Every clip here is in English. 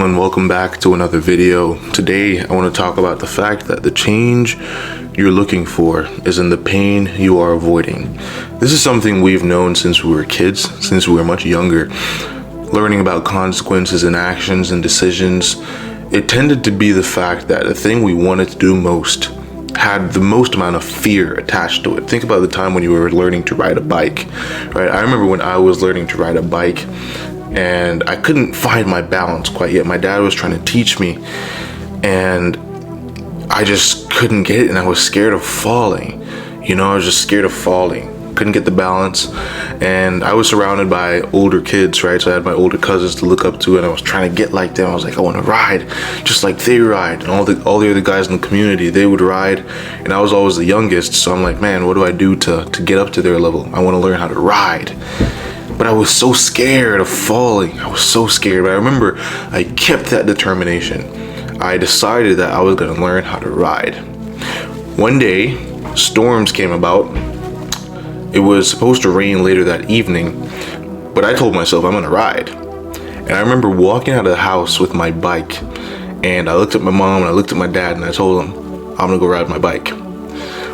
And welcome back to another video. Today I want to talk about the fact that the change you're looking for is in the pain you are avoiding. This is something we've known since we were kids, since we were much younger. Learning about consequences and actions and decisions, it tended to be the fact that the thing we wanted to do most had the most amount of fear attached to it. Think about the time when you were learning to ride a bike, right? I remember when I was learning to ride a bike and I couldn't find my balance quite yet. My dad was trying to teach me and I just couldn't get it, and I was scared of falling. I was just scared of falling. Couldn't get the balance, and I was surrounded by older kids, right? So I had my older cousins to look up to, and I was trying to get like them. I was like, I want to ride just like they ride, and all the other guys in the community, they would ride, and I was always the youngest. So I'm like, man, what do I do to get up to their level? I want to learn how to ride. But I was so scared of falling. I was so scared. But I remember I kept that determination. I decided that I was going to learn how to ride. One day, storms came about. It was supposed to rain later that evening, but I told myself I'm going to ride. And I remember walking out of the house with my bike, and I looked at my mom and I looked at my dad and I told them, I'm going to go ride my bike.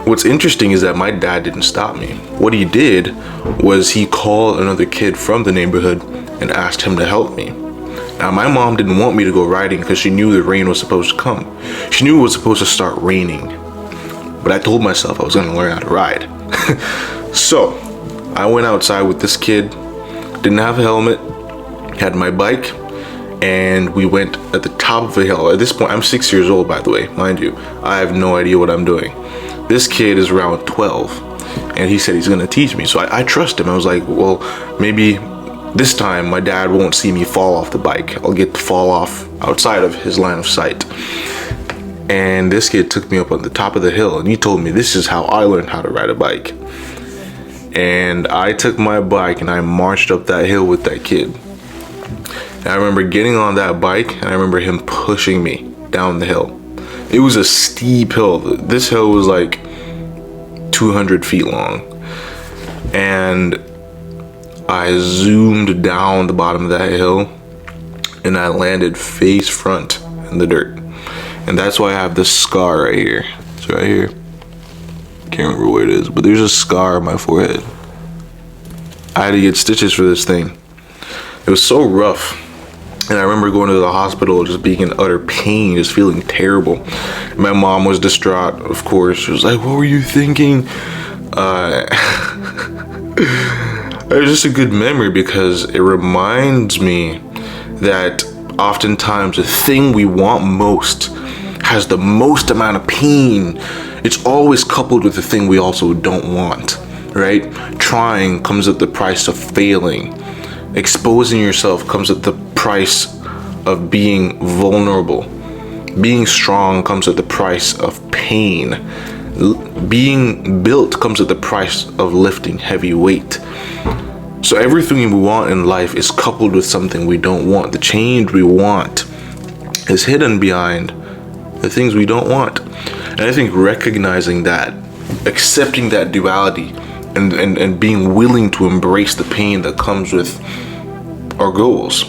What's interesting is that my dad didn't stop me. What he did was he called another kid from the neighborhood and asked him to help me. Now, my mom didn't want me to go riding because she knew the rain was supposed to come. She knew it was supposed to start raining. But I told myself I was going to learn how to ride. So I went outside with this kid, didn't have a helmet, had my bike, and we went at the top of a hill. At this point, I'm 6 years old, by the way, mind you. I have no idea what I'm doing. This kid is around 12, and he said he's gonna teach me. So I trust him. I was like, well, maybe this time my dad won't see me fall off the bike. I'll get to fall off outside of his line of sight. And this kid took me up on the top of the hill, and he told me this is how I learned how to ride a bike. And I took my bike and I marched up that hill with that kid. And I remember getting on that bike, and I remember him pushing me down the hill. It was a steep hill. This hill was like 200 feet long. And I zoomed down the bottom of that hill and I landed face front in the dirt. And that's why I have this scar right here. It's right here. Can't remember where it is, but there's a scar on my forehead. I had to get stitches for this thing. It was so rough. And I remember going to the hospital, just being in utter pain, just feeling terrible. My mom was distraught, of course. She was like, what were you thinking? It was just a good memory because it reminds me that oftentimes the thing we want most has the most amount of pain. It's always coupled with the thing we also don't want, right? Trying comes at the price of failing. Exposing yourself comes at the price of being vulnerable. Being strong comes at the price of pain. Being built comes at the price of lifting heavy weight. So everything we want in life is coupled with something we don't want. The change we want is hidden behind the things we don't want. And I think recognizing that, accepting that duality, and being willing to embrace the pain that comes with our goals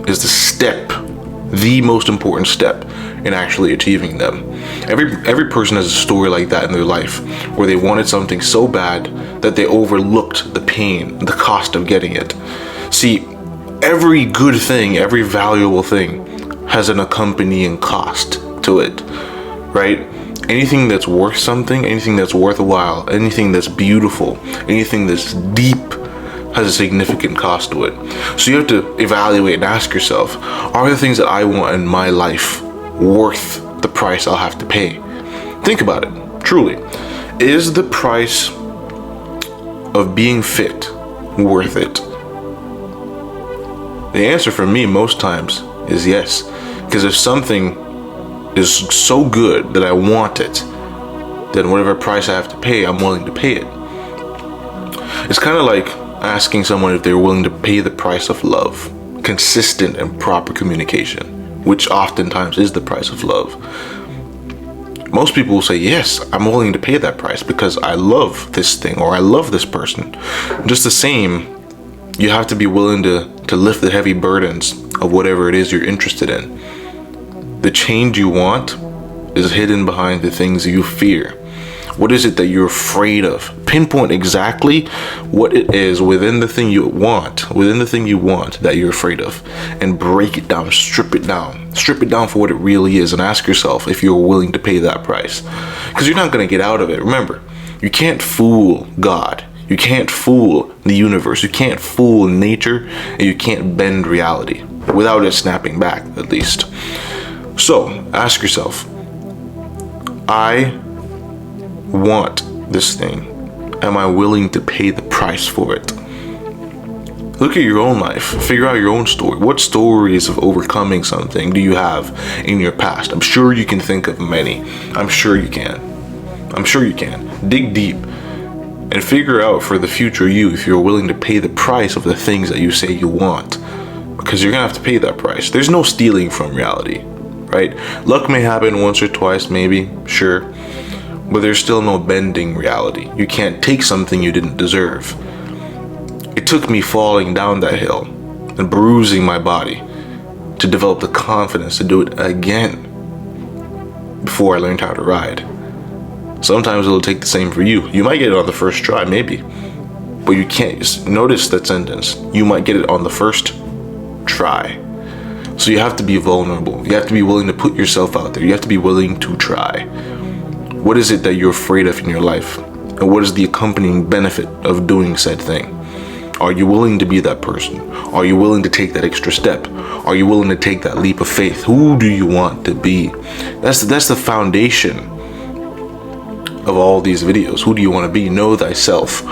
is the most important step in actually achieving them. Every person has a story like that in their life where they wanted something so bad that they overlooked the pain, the cost of getting it. See, every good thing, every valuable thing has an accompanying cost to it, right? Anything that's worth something, anything that's worthwhile, anything that's beautiful, anything that's deep has a significant cost to it. So you have to evaluate and ask yourself, are the things that I want in my life worth the price I'll have to pay? Think about it, truly. Is the price of being fit worth it? The answer for me most times is yes. Because if something is so good that I want it, then whatever price I have to pay, I'm willing to pay it. It's kind of like asking someone if they're willing to pay the price of love. Consistent and proper communication, which oftentimes is the price of love. Most people will say, yes, I'm willing to pay that price because I love this thing or I love this person. Just the same, you have to be willing to to lift the heavy burdens of whatever it is you're interested in. The change you want is hidden behind the things you fear. What is it that you're afraid of? Pinpoint exactly what it is within the thing you want, that you're afraid of, and break it down, strip it down for what it really is, and ask yourself if you're willing to pay that price. Because you're not going to get out of it. Remember, you can't fool God. You can't fool the universe. You can't fool nature, and you can't bend reality without it snapping back, at least. So ask yourself, I want this thing. Am I willing to pay the price for it? Look at your own life. Figure out your own story. What stories of overcoming something do you have in your past? I'm sure you can think of many. I'm sure you can. Dig deep and figure out for the future you if you're willing to pay the price of the things that you say you want. Because you're going to have to pay that price. There's no stealing from reality, right? Luck may happen once or twice, maybe, sure. But there's still no bending reality. You can't take something you didn't deserve. It took me falling down that hill and bruising my body to develop the confidence to do it again before I learned how to ride. Sometimes it'll take the same for you. You might get it on the first try, maybe. But you can't. Notice that sentence. You might get it on the first try. So you have to be vulnerable. You have to be willing to put yourself out there. You have to be willing to try. What is it that you're afraid of in your life? And what is the accompanying benefit of doing said thing? Are you willing to be that person? Are you willing to take that extra step? Are you willing to take that leap of faith? Who do you want to be? That's the foundation of all these videos. Who do you want to be? Know thyself.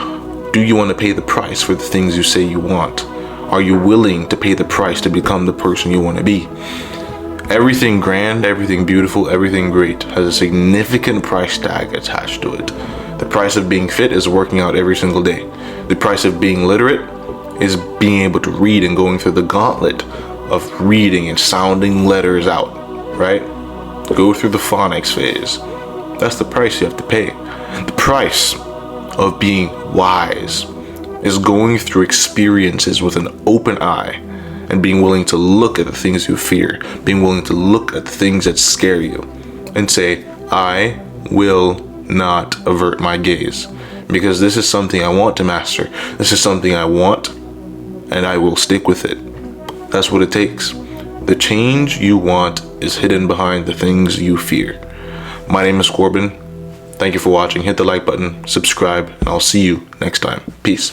Do you want to pay the price for the things you say you want? Are you willing to pay the price to become the person you want to be? Everything grand, everything beautiful, everything great has a significant price tag attached to it. The price of being fit is working out every single day. The price of being literate is being able to read and going through the gauntlet of reading and sounding letters out, right? Go through the phonics phase. That's the price you have to pay. The price of being wise is going through experiences with an open eye and being willing to look at the things you fear, being willing to look at the things that scare you and say, I will not avert my gaze because this is something I want to master. This is something I want and I will stick with it. That's what it takes. The change you want is hidden behind the things you fear. My name is Corbin. Thank you for watching. Hit the like button, subscribe, and I'll see you next time. Peace.